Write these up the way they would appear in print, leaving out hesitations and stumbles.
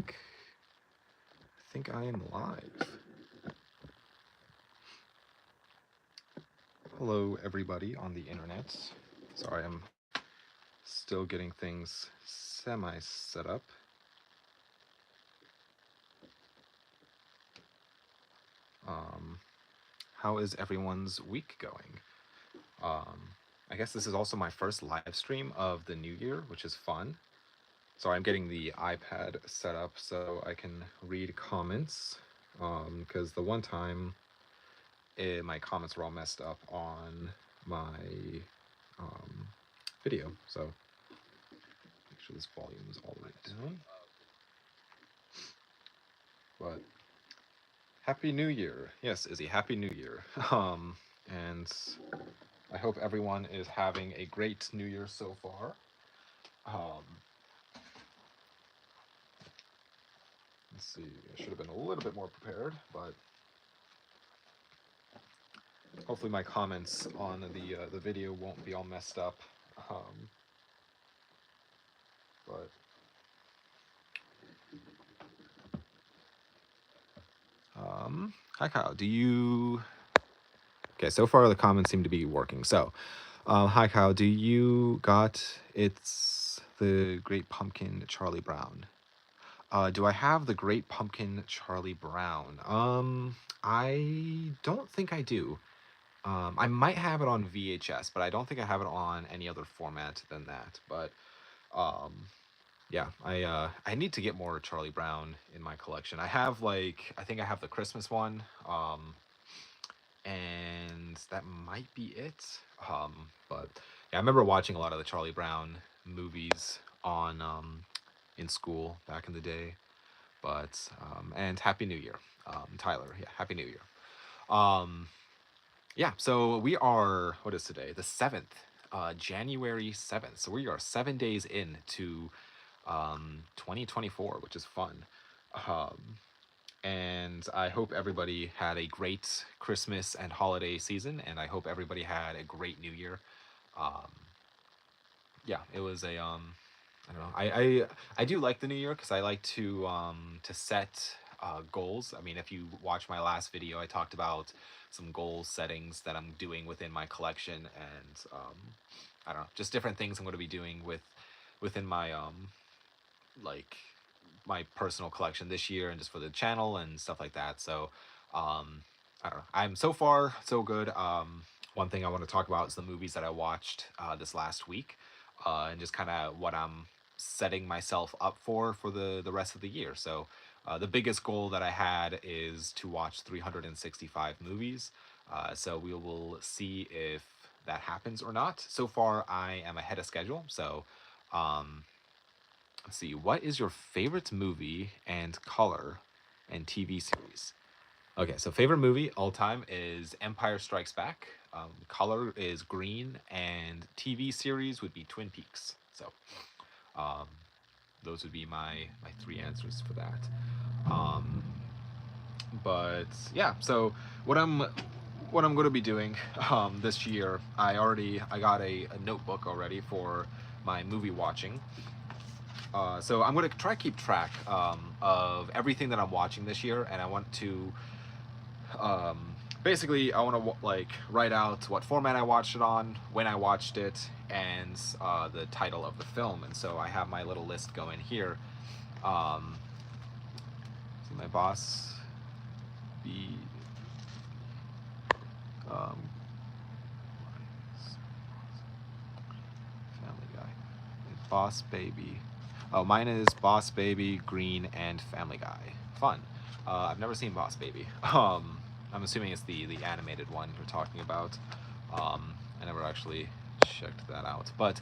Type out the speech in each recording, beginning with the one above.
think I am live. Hello, everybody on the internet. Sorry, I'm still getting things semi set up. How is everyone's week going? I guess this is also my first live stream of the new year, which is fun. Sorry, I'm getting the iPad set up so I can read comments. Because the one time my comments were all messed up on my video. So make sure this volume is all the way down. But Happy New Year. Yes, Izzy, Happy New Year. And I hope everyone is having a great New Year so far. Let's see, I should have been a little bit more prepared, but hopefully my comments on the video won't be all messed up. But hi Kyle, do you? Okay, so far the comments seem to be working. So, hi Kyle, do you got It's the Great Pumpkin Charlie Brown? Do I have the Great Pumpkin Charlie Brown? I don't think I do. I might have it on VHS, but I don't think I have it on any other format than that. But yeah, I need to get more Charlie Brown in my collection. I have I think I have the Christmas one, and that might be it. But yeah, I remember watching a lot of the Charlie Brown movies on in school back in the day. But and Happy New Year, Tyler. Yeah, Happy New Year. Yeah, so we are, what is today? The 7th, January 7th. So we are 7 days into 2024, which is fun. And I hope everybody had a great Christmas and holiday season, and I hope everybody had a great New Year. Yeah, it was a I don't know. I do like the new year because I like to set goals. I mean, if you watch my last video, I talked about some goal settings that I'm doing within my collection, and I don't know, just different things I'm going to be doing within my like my personal collection this year, and just for the channel and stuff like that. So I don't know. I'm so far so good. One thing I want to talk about is the movies that I watched this last week, and just kind of what I'm setting myself up for the rest of the year. So the biggest goal that I had is to watch 365 movies. So we will see if that happens or not. So far, I am ahead of schedule. So let's see. What is your favorite movie and color and TV series? Okay, so favorite movie all time is Empire Strikes Back. Color is green, and TV series would be Twin Peaks. So those would be my three answers for that. But yeah, so what I'm going to be doing this year, I got a notebook already for my movie watching. So I'm going to try to keep track of everything that I'm watching this year, and I want to basically I want to write out what format I watched it on, when I watched it, and the title of the film. And so I have my little list going here. See my boss be Family Guy, Boss Baby. Oh, mine is Boss Baby, Green, and Family Guy. Fun. I've never seen Boss Baby. I'm assuming it's the animated one you're talking about. I never actually checked that out. But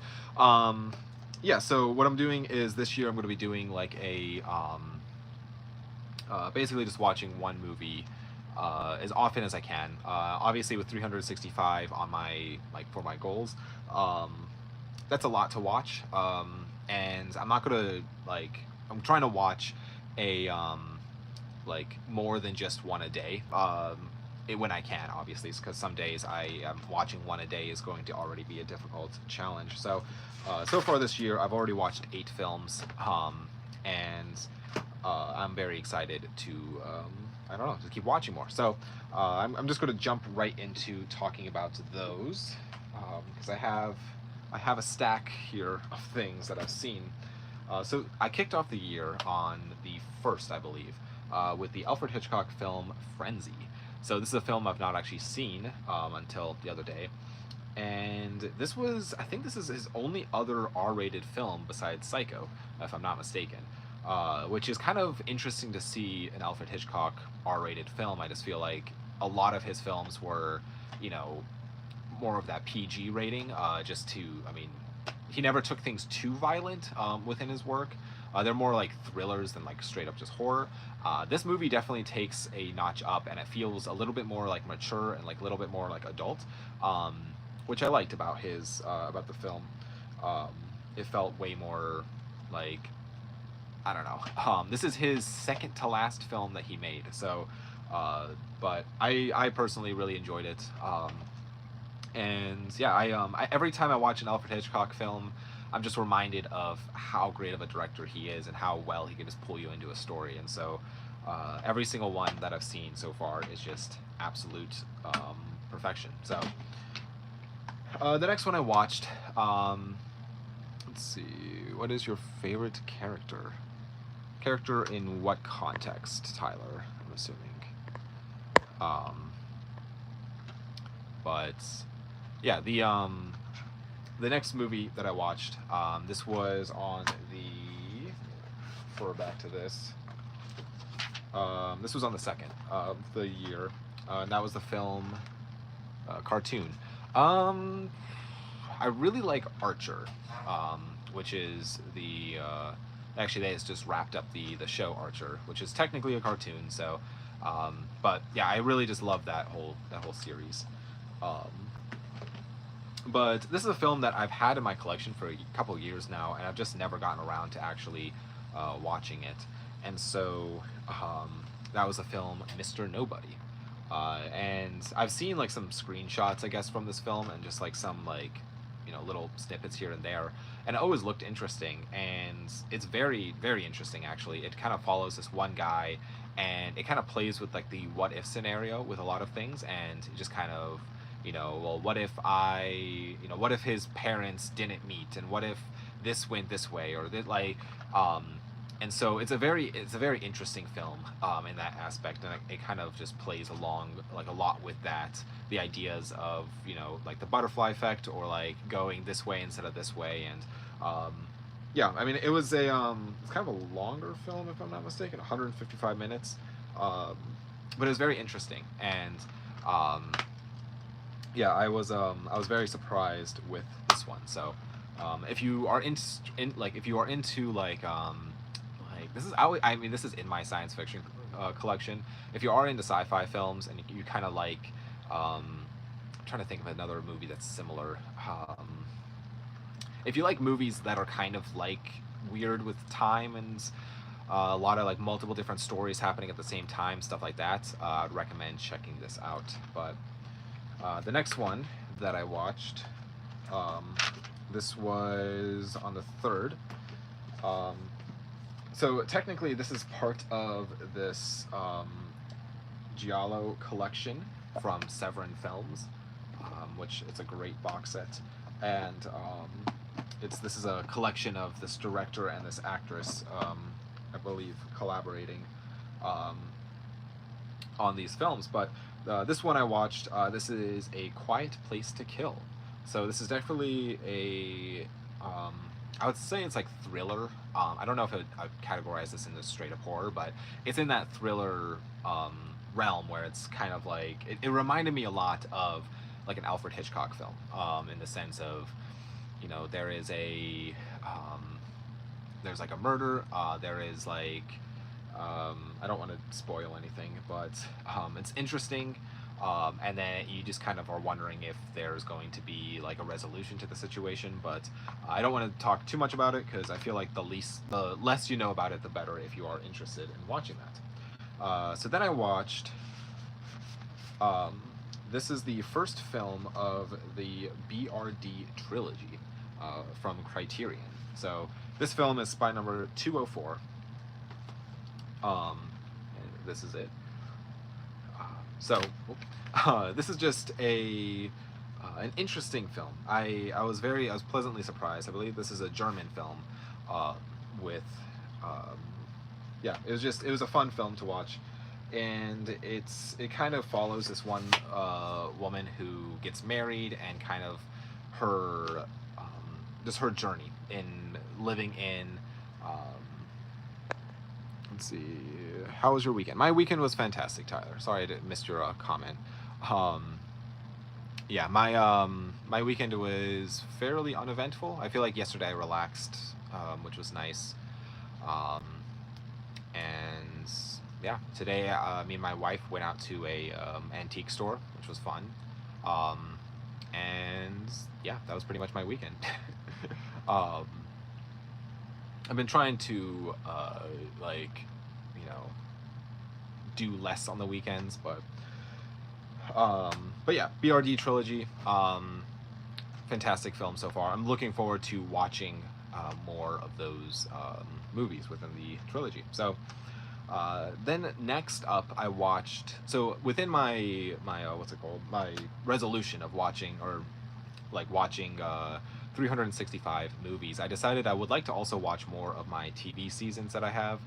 yeah, so what I'm doing is this year I'm going to be doing like a basically just watching one movie as often as I can. Obviously, with 365 on my for my goals, that's a lot to watch. And I'm not gonna I'm trying to watch a more than just one a day. When I can, obviously, because some days I am watching one a day is going to already be a difficult challenge. So so far this year, I've already watched 8 films, and I'm very excited to, I don't know, to keep watching more. So I'm just going to jump right into talking about those, because I have a stack here of things that I've seen. So I kicked off the year on the 1st, I believe, with the Alfred Hitchcock film Frenzy. So this is a film I've not actually seen until the other day. And I think this is his only other R-rated film besides Psycho, if I'm not mistaken. Which is kind of interesting to see an Alfred Hitchcock R-rated film. I just feel like a lot of his films were, you know, more of that PG rating, just to, I mean, he never took things too violent within his work. They're more like thrillers than like straight up just horror. This movie definitely takes a notch up, and it feels a little bit more like mature and like a little bit more like adult, which I liked about about the film. It felt way more like, I don't know. This is his second to last film that he made, so but I personally really enjoyed it. And yeah, every time I watch an Alfred Hitchcock film, I'm just reminded of how great of a director he is and how well he can just pull you into a story. And so every single one that I've seen so far is just absolute perfection. So the next one I watched, let's see, what is your favorite character? Character in what context, Tyler? I'm assuming. But yeah, the next movie that I watched, this was on the, refer back to this. This was on the 2nd of the year, and that was the film Cartoon. I really like Archer, which is the actually they just wrapped up the show Archer, which is technically a cartoon. So, but yeah, I really just love that whole series. But this is a film that I've had in my collection for a couple years now, and I've just never gotten around to actually watching it. And so that was the film Mr. Nobody. And I've seen like some screenshots, I guess, from this film, and just like some like, you know, little snippets here and there, and it always looked interesting. And it's very, very interesting actually. It kind of follows this one guy, and it kind of plays with like the what if scenario with a lot of things, and it just kind of, you know, well, what if what if his parents didn't meet, and what if this went this way, or that, like, and so it's a very interesting film in that aspect, and it kind of just plays along like a lot with that, the ideas of, you know, like the butterfly effect, or like going this way instead of this way. And yeah, I mean, it was it's kind of a longer film, if I'm not mistaken, 155 minutes, but it was very interesting. And yeah, I was very surprised with this one. So if you are if you are into like this is, I mean, this is in my science fiction collection. If you are into sci-fi films, and you kind of like, I'm trying to think of another movie that's similar. If you like movies that are kind of like weird with time, and a lot of like multiple different stories happening at the same time, stuff like that, I'd recommend checking this out. But the next one that I watched, this was on the 3rd. So technically this is part of this Giallo collection from Severin Films, which it's a great box set. And this is a collection of this director and this actress, I believe, collaborating on these films. But this one I watched, this is A Quiet Place to Kill. So this is definitely a, I would say it's like thriller. I don't know if I'd categorize this in the straight up horror, but it's in that thriller realm, where it's kind of like, it reminded me a lot of like an Alfred Hitchcock film, in the sense of, you know, there is there's like a murder, there is like, I don't want to spoil anything, but it's interesting. And then you just kind of are wondering if there's going to be like a resolution to the situation. But I don't want to talk too much about it, because I feel like the less you know about it, the better, if you are interested in watching that. So then I watched, this is the first film of the BRD trilogy from Criterion. So this film is Spy Number 204. And this is it. So, this is just a an interesting film. I was pleasantly surprised. I believe this is a German film, uh, with um, yeah. It was a fun film to watch, and it kind of follows this one woman who gets married and kind of her just her journey in living in. Let's see. How was your weekend? My weekend was fantastic, Tyler. Sorry I missed your comment. Um, yeah, my weekend was fairly uneventful. I feel like yesterday I relaxed, which was nice. Um, and yeah, today me and my wife went out to a antique store, which was fun. Um, and yeah, that was pretty much my weekend. um, I've been trying to like, you know, do less on the weekends, but yeah, BRD trilogy, fantastic film so far. I'm looking forward to watching more of those movies within the trilogy. So then next up, I watched. So within my what's it called? My resolution of watching or like watching 365 movies, I decided I would like to also watch more of my TV seasons that I have.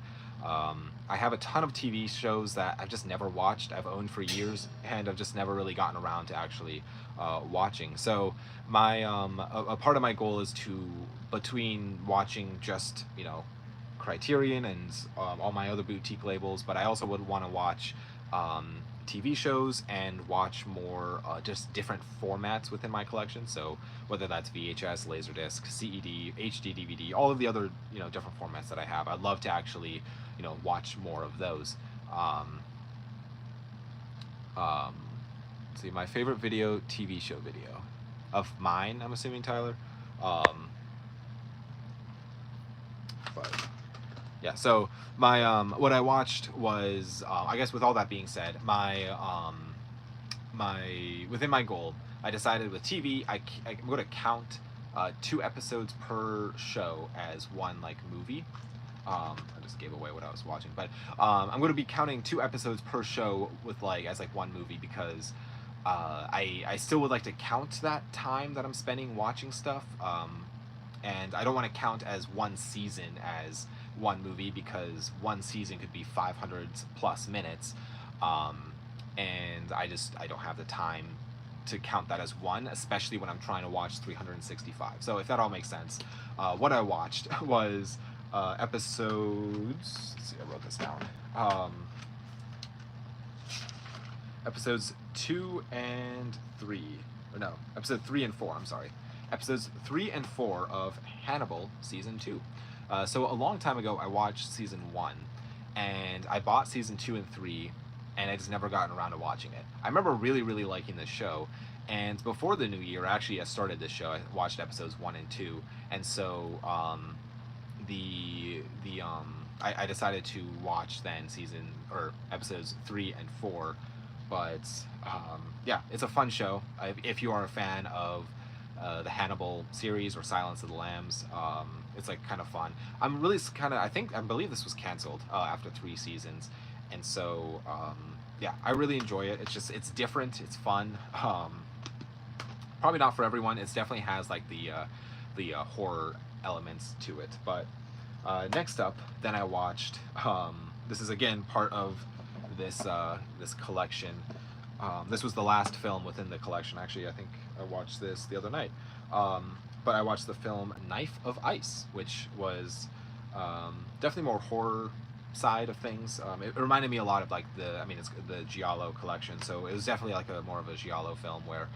I have a ton of TV shows that I've just never watched. I've owned for years, and I've just never really gotten around to actually watching. So my a part of my goal is to, between watching just Criterion and all my other boutique labels, but I also would want to watch TV shows and watch more just different formats within my collection. So whether that's VHS, Laserdisc, CED, HD DVD, all of the other different formats that I have, I'd love to actually watch more of those. Um, um, see, my favorite TV show video of mine, I'm assuming, Tyler. But yeah, so my what I watched was I guess with all that being said, my within my goal, I decided with TV I'm going to count 2 episodes per show as one like movie. I just gave away what I was watching, but I'm going to be counting 2 episodes per show with as one movie, because I still would like to count that time that I'm spending watching stuff, and I don't want to count as one season as one movie, because one season could be 500 plus minutes, and I don't have the time to count that as one, especially when I'm trying to watch 365. So if that all makes sense, what I watched was episodes. Let's see, I wrote this down. Episodes 2 and 3, or no, episode 3 and 4. I'm sorry, episodes 3 and 4 of Hannibal season 2. So a long time ago, I watched season 1, and I bought season 2 and 3, and I just never gotten around to watching it. I remember really, really liking this show, and before the new year, actually, I started this show. I watched episodes 1 and 2, and so I decided to watch then episodes 3 and 4. But yeah, it's a fun show. If you are a fan of the Hannibal series or Silence of the Lambs, it's kind of fun. I'm really I believe this was canceled after 3 seasons, and so yeah, I really enjoy it. It's different, it's fun. Probably not for everyone. It definitely has the horror elements to it. But next up, then I watched. This is again part of this collection. This was the last film within the collection. Actually, I think I watched this the other night. But I watched the film Knife of Ice, which was definitely more horror side of things. It reminded me a lot of it's the Giallo collection, so it was definitely more of a Giallo film where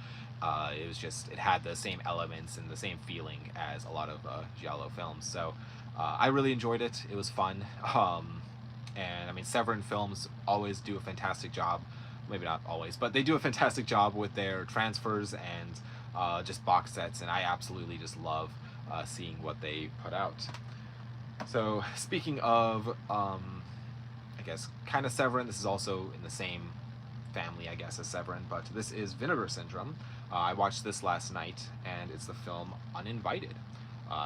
it had the same elements and the same feeling as a lot of Giallo films. So I really enjoyed it. It was fun. And Severin Films always do a fantastic job. Maybe not always, but they do a fantastic job with their transfers and just box sets, and I absolutely just love seeing what they put out. So speaking of, I guess, kind of Severin, this is also in the same family, I guess, as Severin, but this is Vinegar Syndrome. I watched this last night, and it's the film Uninvited.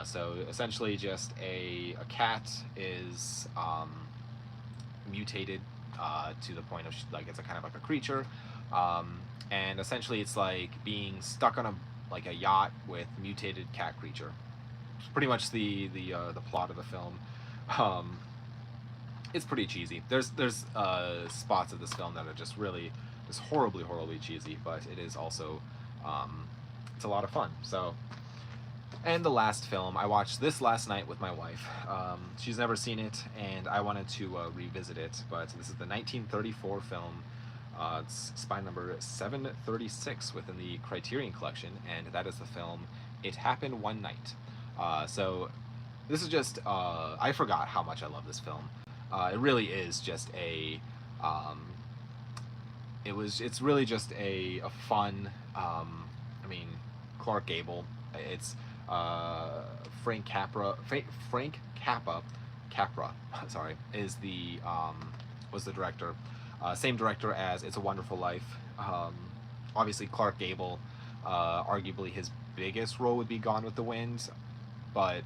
So essentially just a cat is mutated to the point of like it's a kind of like a creature, um, and essentially it's like being stuck on a like a yacht with mutated cat creature. It's pretty much the plot of the film. Um, it's pretty cheesy. There's spots of this film that are just really just horribly cheesy, but it is also um, it's a lot of fun. So, and the last film I watched this last night with my wife. She's never seen it, and I wanted to revisit it. But this is the 1934 film. It's spine number 736 within the Criterion Collection, and that is the film "It Happened One Night." So this is just I forgot how much I love this film. It really is just a um, it's really just a fun I mean Clark Gable. It's Frank Capra. Frank Capra. Sorry, is the was the director. Same director as It's a Wonderful Life. Obviously, Clark Gable. Arguably, his biggest role would be Gone with the Wind, but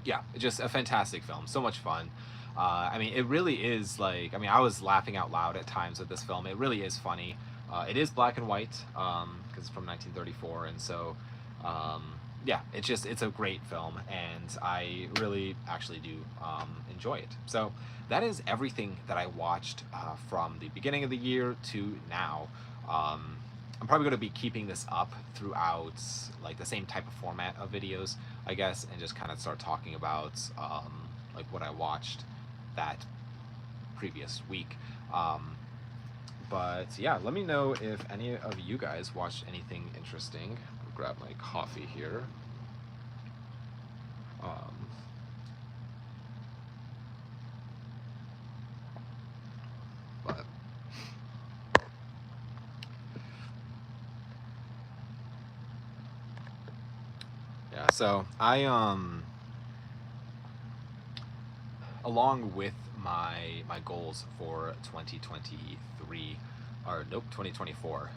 yeah, just a fantastic film. So much fun. I mean, it really is like. I mean, I was laughing out loud at times with this film. It really is funny. It is black and white because it's from 1934, and so yeah, it's a great film, and I really actually do enjoy it. So that is everything that I watched from the beginning of the year to now. I'm probably going to be keeping this up throughout like the same type of format of videos, I guess, and just kind of start talking about like what I watched that previous week. But yeah, let me know if any of you guys watched anything interesting. I'll grab my coffee here. But yeah, so I along with my goals for 2023 or nope 2024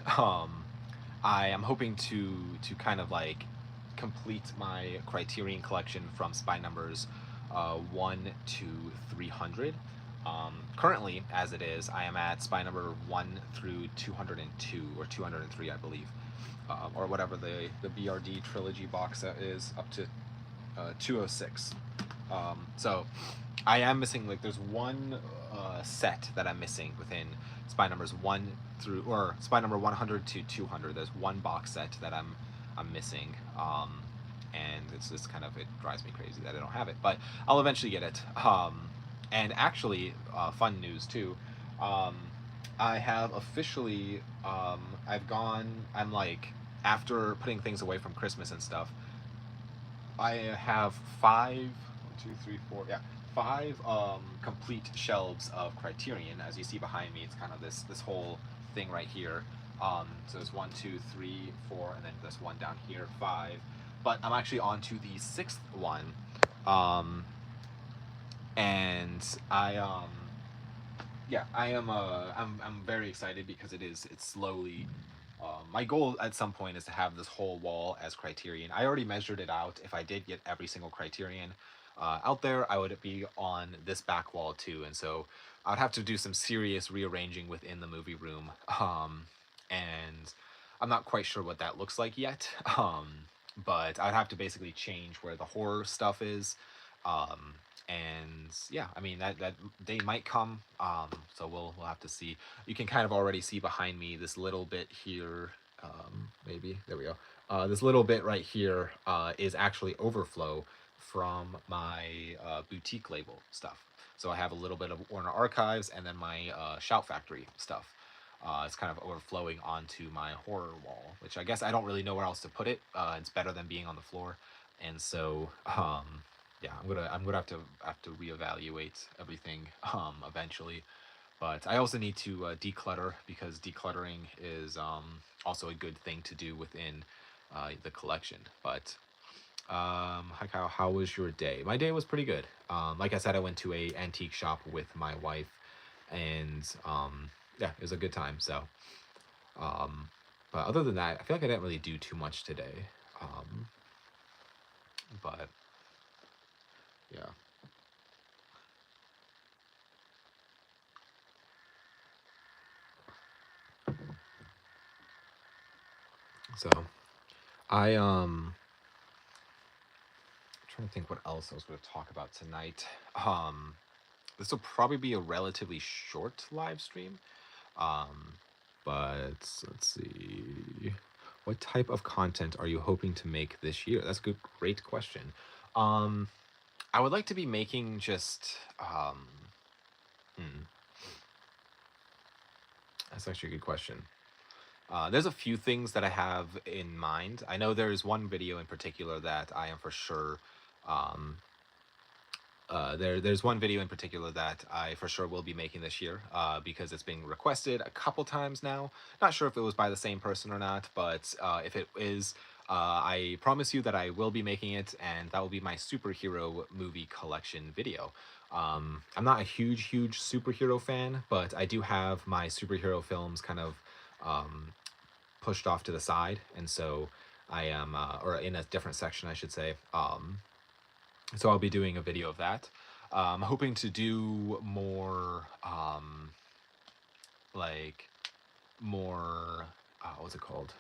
I am hoping to kind of like complete my Criterion Collection from spine numbers 1 to 300. Currently, as it is, I am at spine number 1 through 202 or 203, I believe, or whatever the BRD trilogy box set is, up to 206. So I am missing, like, there's one set that I'm missing within spine numbers 1 through, or spine number 100 to 200. There's one box set that I'm missing. And it's just kind of, it drives me crazy that I don't have it, but I'll eventually get it. And actually, fun news too. I have officially, I'm like, after putting things away from Christmas and stuff, I have five complete shelves of Criterion. As you see behind me, it's kind of this whole thing right here. So there's 1, 2, 3, 4, and then there's one down here, 5. But I'm actually on to the 6th one, and yeah, I'm very excited because it's slowly. My goal at some point is to have this whole wall as Criterion. I already measured it out. If I did get every single Criterion out there, I would be on this back wall too, and so I'd have to do some serious rearranging within the movie room. And I'm not quite sure what that looks like yet. But I'd have to basically change where the horror stuff is. And yeah, I mean that day might come. So we'll have to see. You can kind of already see behind me this little bit here. Maybe there we go. This little bit right here is actually overflow from my boutique label stuff. So I have a little bit of Warner Archives and then my Shout Factory stuff. It's kind of overflowing onto my horror wall, which I guess I don't really know where else to put it. It's better than being on the floor, and so yeah, I'm gonna have to reevaluate everything eventually. But I also need to declutter, because decluttering is also a good thing to do within the collection. But hi Kyle, how was your day? My day was pretty good. Like I said, I went to a antique shop with my wife, and yeah, it was a good time. So, but other than that, I feel like I didn't really do too much today. But yeah. So I trying to think what else I was going to talk about tonight. Um, this will probably be a relatively short live stream. Um, but let's see. What type of content are you hoping to make this year? That's a great question. Um, I would like to be making just hmm, that's actually a good question. There's a few things that I have in mind. I know there's one video in particular that I am for sure um, there's one video in particular that I for sure will be making this year because it's being requested a couple times now. Not sure if it was by the same person or not, but if it is, I promise you that I will be making it, and that will be my superhero movie collection video. I'm not a huge superhero fan, but I do have my superhero films kind of um, pushed off to the side, and so I am, or in a different section, I should say. So I'll be doing a video of that. Hoping to do more, like more, what's it called?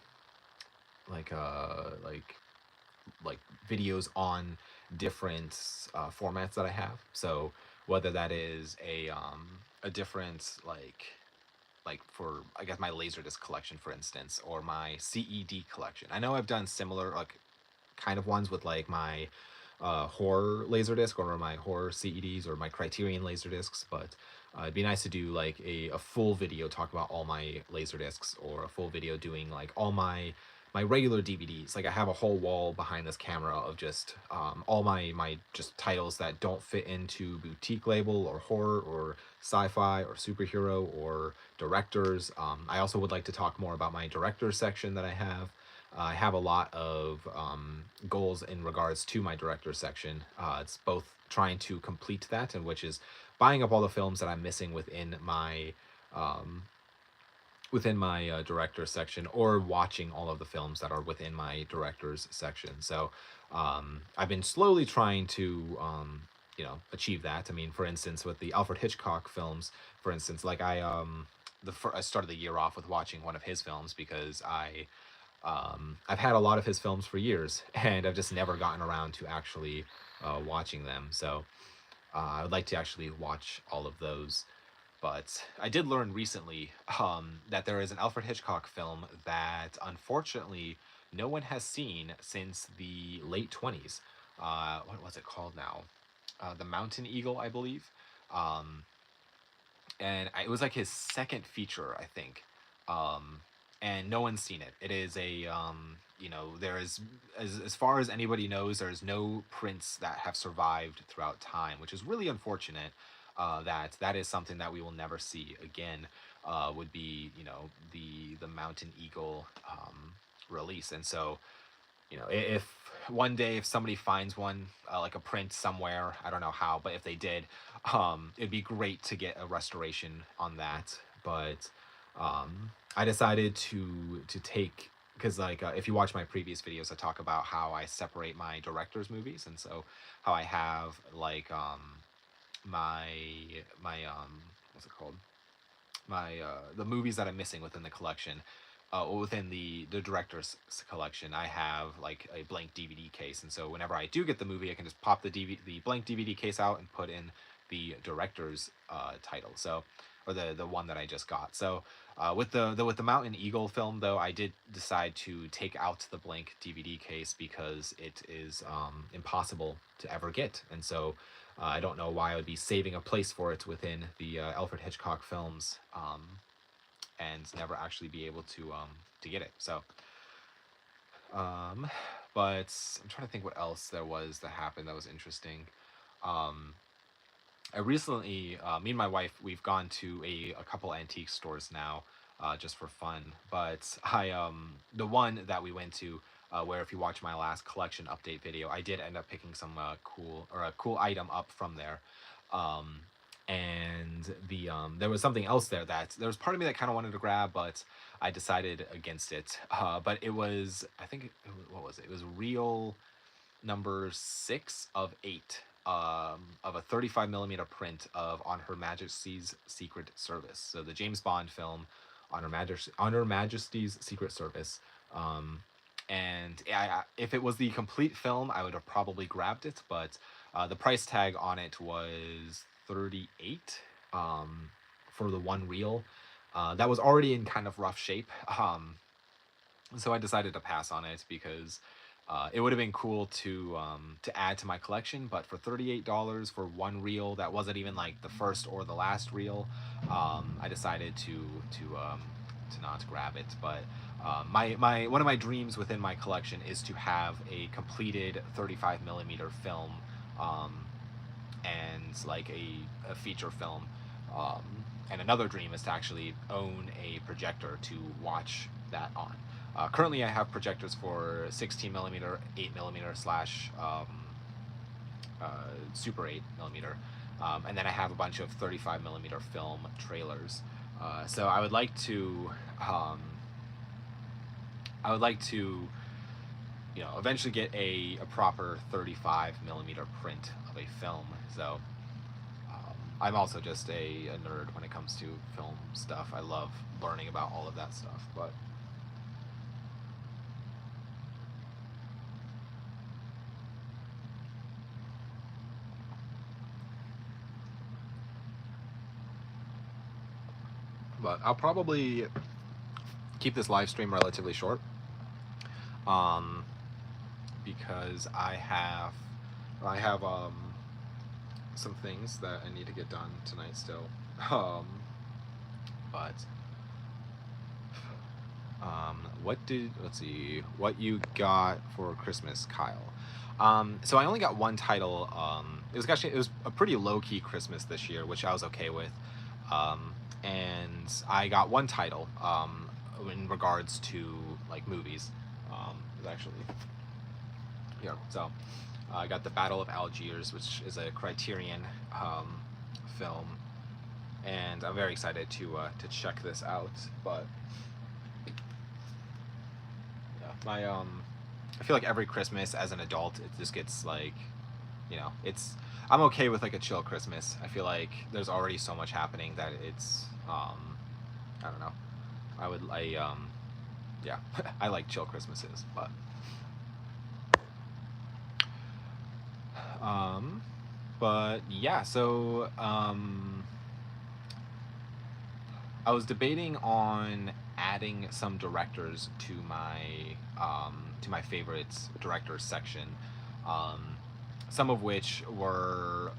Like, like videos on different formats that I have. So whether that is a different like for I guess my Laserdisc collection, for instance, or my CED collection. I know I've done similar like kind of ones with like my horror laserdisc or my horror CEDs or my Criterion laserdiscs, but it'd be nice to do like a full video talk about all my laserdiscs or a full video doing like all my regular DVDs. Like I have a whole wall behind this camera of just all my just titles that don't fit into boutique label or horror or sci-fi or superhero or directors. I also would like to talk more about my directors section that I have. I have a lot of goals in regards to my director section. It's both trying to complete that, and which is buying up all the films that I'm missing um, within my director section, or watching all of the films that are within my director's section. So I've been slowly trying to achieve that. I mean, for instance, with the Alfred Hitchcock films, for instance, like I started the year off with watching one of his films because I've had a lot of his films for years, and I've just never gotten around to actually watching them. So I would like to actually watch all of those. But I did learn recently that there is an Alfred Hitchcock film that unfortunately no one has seen since the late 20s. What was it called now? The Mountain Eagle, I believe. Um, and it was like his second feature, I think. Um, and no one's seen it. It is there is as far as anybody knows, there's no prints that have survived throughout time, which is really unfortunate. That is something that we will never see again. Would be the Mountain Eagle release, and so if one day if somebody finds one like a print somewhere, I don't know how, but if they did, it'd be great to get a restoration on that. But I decided to take, because like if you watch my previous videos, I talk about how I separate my director's movies, and so how I have like my what's it called, my the movies that I'm missing within the collection, within the director's collection. I have like a blank DVD case, and so whenever I do get the movie, I can just pop the blank DVD case out and put in the director's title. So, or the one that I just got. So, with the Mountain Eagle film though, I did decide to take out the blank DVD case because it is impossible to ever get, and so I don't know why I would be saving a place for it within the Alfred Hitchcock films, and never actually be able to get it. So, um, but I'm trying to think what else there was that happened that was interesting. Um, I recently, me and my wife, we've gone to a couple antique stores now, just for fun. But the one that we went to, where if you watch my last collection update video, I did end up picking some a cool item up from there. Um, and there was something else there that there was part of me that kind of wanted to grab, but I decided against it. But it was, I think, what was it? It was real number 6 of 8 of a 35 millimeter print of On Her Majesty's Secret Service. So the James Bond film on Her Majesty's Secret Service. Um, and if it was the complete film, I would have probably grabbed it, but the price tag on it was 38 um, for the one reel. That was already in kind of rough shape. So I decided to pass on it because it would have been cool to add to my collection, but for $38 for one reel that wasn't even like the first or the last reel, I decided to not grab it. But my one of my dreams within my collection is to have a completed 35 millimeter film, um, and like a feature film. Um, and another dream is to actually own a projector to watch that on. Currently, I have projectors for 16 millimeter, 8 millimeter slash Super 8 millimeter, and then I have a bunch of 35 millimeter film trailers. So um, I would like to, eventually get a proper 35 millimeter print of a film. So I'm also just a nerd when it comes to film stuff. I love learning about all of that stuff, but I'll probably keep this live stream relatively short, um, because I have some things that I need to get done tonight still. Um, but let's see, what you got for Christmas, Kyle? So I only got one title. It was a pretty low key Christmas this year, which I was okay with. And I got one title in regards to like movies. It's actually here. So I got the Battle of Algiers, which is a Criterion film, and I'm very excited to check this out. But yeah, I feel like every Christmas as an adult, it just gets like, it's I'm okay with like a chill Christmas. I feel like there's already so much happening that it's I don't know. Yeah, I like chill Christmases, um, but yeah. So I was debating on adding some directors to my favorites directors section. Um, some of which were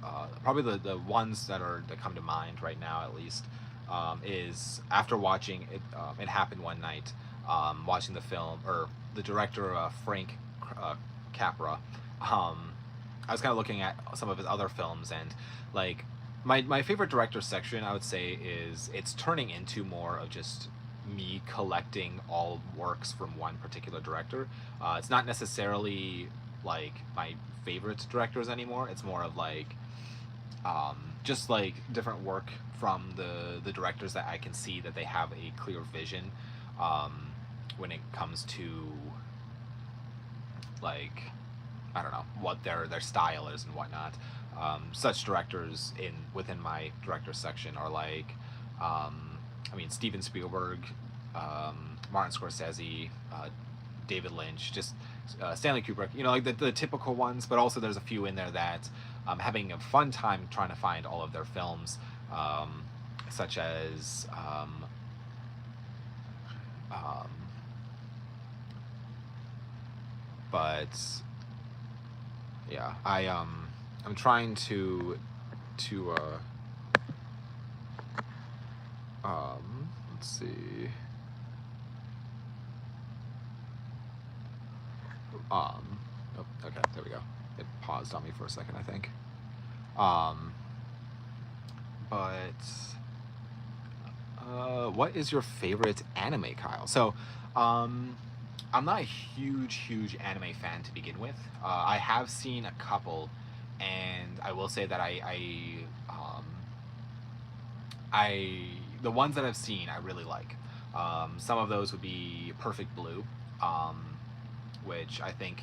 probably the ones that come to mind right now at least, is after watching it. It happened one night. Watching the film, or the director, Frank Capra. Um, I was kind of looking at some of his other films, and like my favorite director section, I would say, is it's turning into more of just me collecting all works from one particular director. It's not necessarily like my favorite directors anymore. It's more of like just like different work from the directors that I can see that they have a clear vision um, when it comes to, like, I don't know what their style is and whatnot. Such directors in within my director section are like, I mean, Steven Spielberg, Martin Scorsese, David Lynch, just Stanley Kubrick. Like the typical ones, but also there's a few in there that I'm having a fun time trying to find all of their films, such as um, but yeah, I'm trying to let's see. Oh, okay, there we go. It paused on me for a second, I think. Um, but what is your favorite anime, Kyle? So, I'm not a huge anime fan to begin with. I have seen a couple, and I will say that I the ones that I've seen I really like. Some of those would be Perfect Blue, um, which I think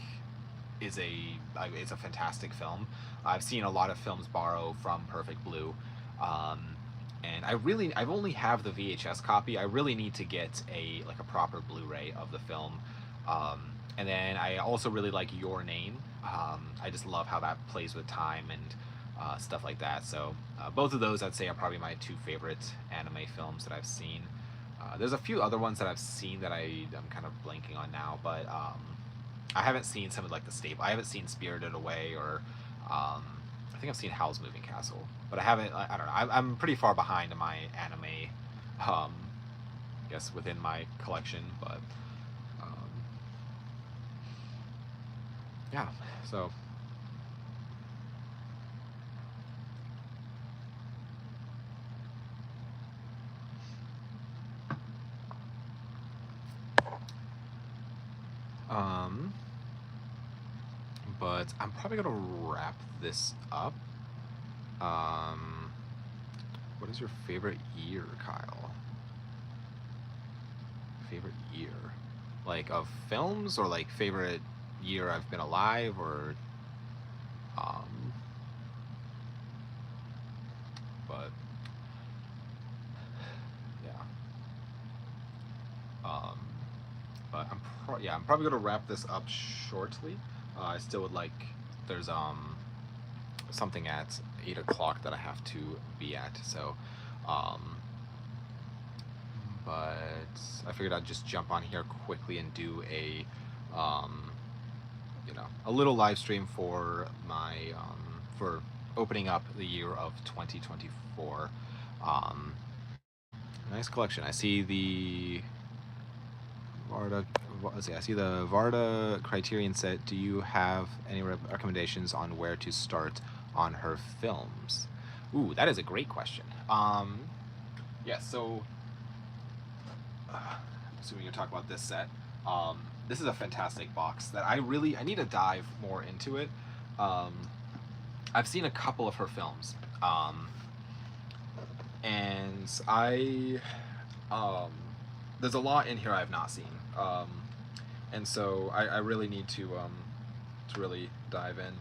is a fantastic film. I've seen a lot of films borrow from Perfect Blue, um, and I've only have the VHS copy. I really need to get a proper Blu-ray of the film, And then I also really like Your Name. I just love how that plays with time and stuff like that. So both of those I'd say are probably my two favorite anime films that I've seen. There's a few other ones that I've seen that I'm kind of blanking on now, but I haven't seen some of like the staple. I haven't seen Spirited Away or I think I've seen Howl's Moving Castle, but I haven't. I don't know. I'm pretty far behind in my anime, I guess within my collection, but um, yeah. So um, but I'm probably gonna wrap this up. Um, what is your favorite year, Kyle? Favorite year, like of films, or like favorite year I've been alive, or um, but yeah. Um, but I'm probably gonna wrap this up shortly. I still would like there's something at 8 o'clock that I have to be at. So, um, but I figured I'd just jump on here quickly and do um, a little live stream for my for opening up the year of 2024. Um, nice collection. I see the Varda. Let's see. I see the Varda Criterion set. Do you have any recommendations on where to start on her films? Ooh, that is a great question. Yeah. So, assuming you're talking about this set, this is a fantastic box that I need to dive more into it. Um, I've seen a couple of her films, and um, there's a lot in here I've not seen, and so I really need to really dive in.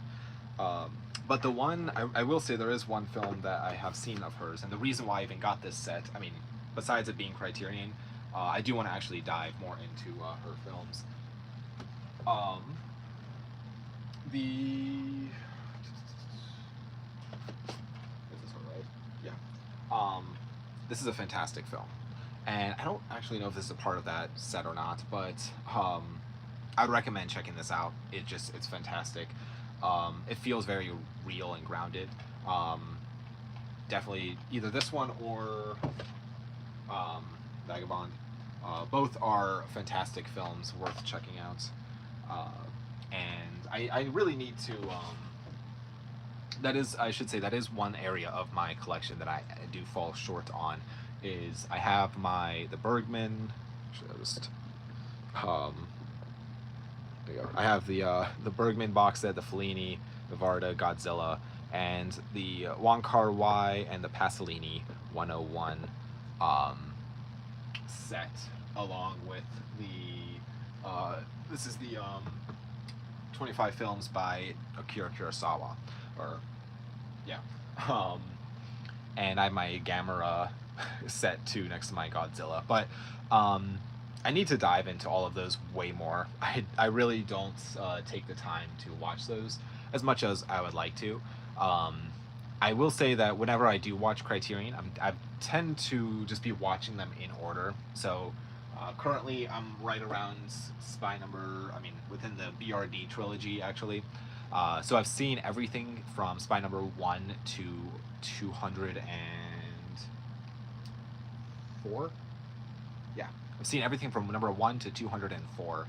But the one I will say there is one film that I have seen of hers, and the reason why I even got this set, I mean, besides it being Criterion, I do want to actually dive more into her films. Um, the is this one right? Yeah. This is a fantastic film, and I don't actually know if this is a part of that set or not, but I'd recommend checking this out. It's fantastic. It feels very real and grounded. Definitely either this one or Vagabond. Both are fantastic films worth checking out. Uh, and I really need to. That is, I should say, that is one area of my collection that I do fall short on. Is I have the Bergman. Should I just there you go. I have the Bergman box set, the Fellini, the Varda, Godzilla, and the Wong Kar-wai and the Pasolini 101 set, along with this is the 25 films by Akira Kurosawa, or yeah, um, and I have my Gamera set too next to my Godzilla, but I need to dive into all of those way more. I really don't take the time to watch those as much as I would like to. Um, I will say that whenever I do watch Criterion, I tend to just be watching them in order. So currently, I'm right around spy number. I mean, within the BRD trilogy, actually. So I've seen everything from spy number 1 to 204. Yeah, I've seen everything from number 1 to 204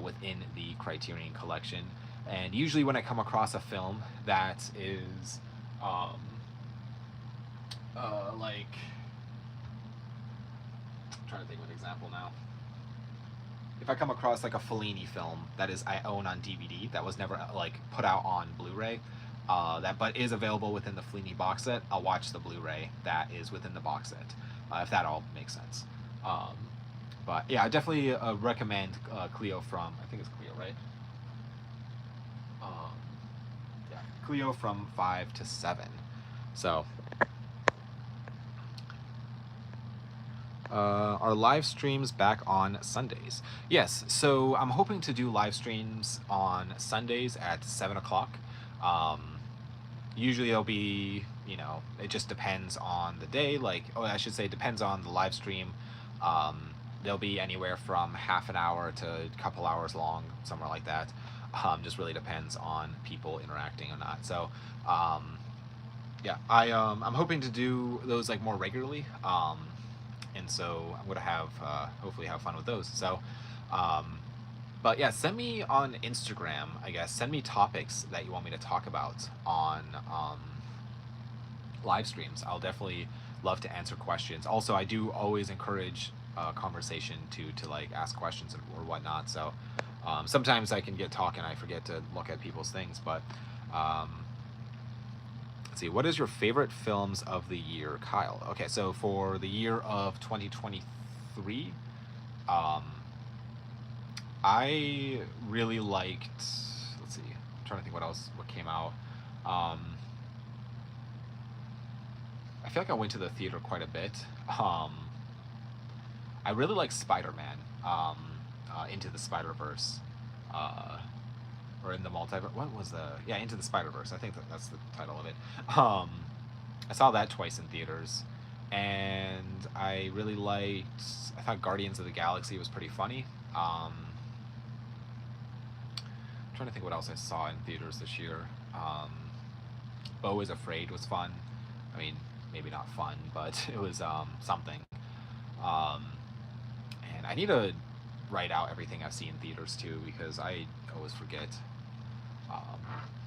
within the Criterion Collection. And usually, when I come across a film that is like, I'm trying to think of an example now. If I come across like a Fellini film that is I own on DVD that was never like put out on Blu-ray, that but is available within the Fellini box set, I'll watch the Blu-ray that is within the box set, if that all makes sense. Um, but yeah, I definitely recommend Cleo from, I think it's Cleo, right? Um, yeah, Cleo from 5 to 7. So Are live streams back on Sundays? Yes. So I'm hoping to do live streams on Sundays at 7 o'clock. Um, Usually it'll be, it just depends on the day. Like, oh, I should say, depends on the live stream. They'll be anywhere from half an hour to a couple hours long, somewhere like that. Just really depends on people interacting or not. So, yeah, I'm hoping to do those like more regularly. And so I'm gonna have hopefully have fun with those. So, um, but yeah, send me on Instagram, I guess. Send me topics that you want me to talk about on live streams. I'll definitely love to answer questions. Also, I do always encourage conversation to like ask questions or whatnot. So sometimes I can get talking, I forget to look at people's things. But um, let's see, what is your favorite films of the year, Kyle? Okay, so for the year of 2023, um, I really liked. Let's see. I'm trying to think what came out. Um, I feel like I went to the theater quite a bit. Um, I really like Spider-Man. Into the Spider-Verse, uh, or in the multiverse. What was the? Yeah, Into the Spider-Verse. I think that's the title of it. Um, I saw that twice in theaters, and I really liked. I thought Guardians of the Galaxy was pretty funny. I'm trying to think what else I saw in theaters this year. Beau is Afraid was fun. I mean, maybe not fun, but it was something. Um, and I need to write out everything I've seen in theaters too because I always forget. Um,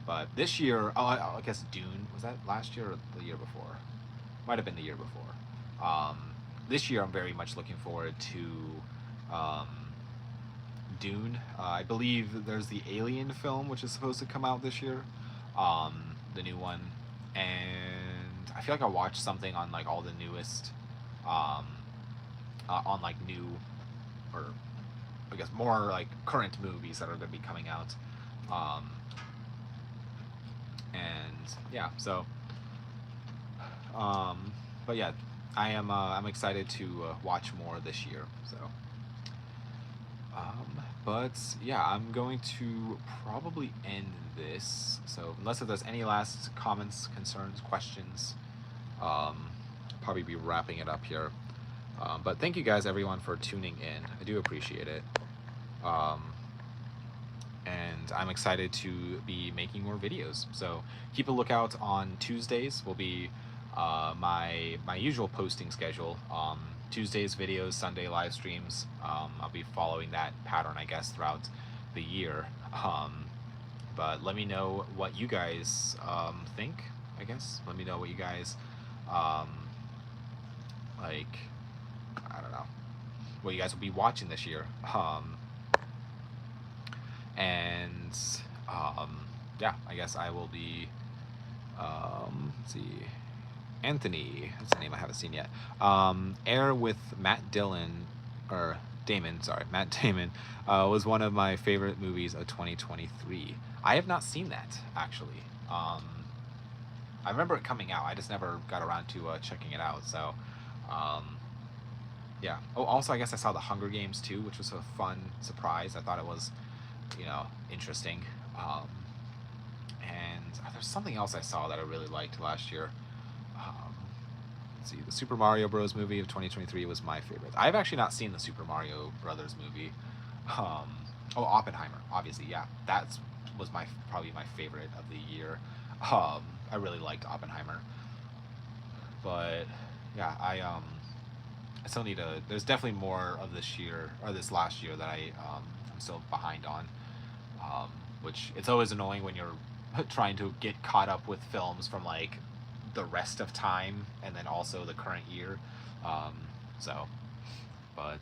but this year, I guess Dune was that last year or the year before? Might have been the year before. This year, I'm very much looking forward to um, Dune. I believe there's the Alien film, which is supposed to come out this year, the new one, and I feel like I watched something on like all the newest, um, on like new, or I guess more like current movies that are going to be coming out, um, and yeah, so, um, but yeah, I'm excited to watch more this year. So. But yeah, I'm going to probably end this. So unless if there's any last comments, concerns, questions, I'll probably be wrapping it up here. But thank you guys, everyone, for tuning in. I do appreciate it. Um, and I'm excited to be making more videos. So keep a lookout on Tuesdays. Will be my usual posting schedule. Tuesdays videos, Sunday live streams. I'll be following that pattern, I guess, throughout the year. But let me know what you guys think. I guess let me know what you guys um, like. I don't know what you guys will be watching this year. And yeah, I guess I will be. Let's see. Anthony, that's a name I haven't seen yet. Air with Matt Dillon, or Damon, sorry, Matt Damon, was one of my favorite movies of 2023. I have not seen that, actually. I remember it coming out. I just never got around to checking it out. So, um, yeah. Oh, also, I guess I saw The Hunger Games too, which was a fun surprise. I thought it was, interesting. Um, and there's something else I saw that I really liked last year. Um, let's see, the Super Mario Bros. Movie of 2023 was my favorite. I've actually not seen the Super Mario Brothers movie. Um, oh, Oppenheimer, obviously, yeah, that was probably my favorite of the year. I really liked Oppenheimer, but yeah, I still need to. There's definitely more of this year or this last year that I'm still behind on. Um, which it's always annoying when you're trying to get caught up with films from like the rest of time and then also the current year. Um, so, but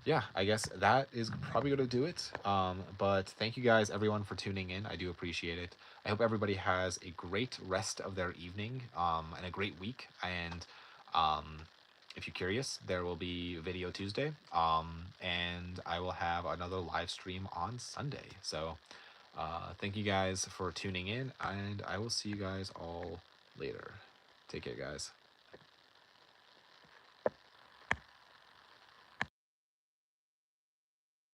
yeah, I guess that is probably going to do it. But thank you guys, everyone, for tuning in. I do appreciate it. I hope everybody has a great rest of their evening and a great week. And um, if you're curious, there will be Video Tuesday. And I will have another live stream on Sunday. So thank you guys for tuning in, and I will see you guys all later. Take care, guys.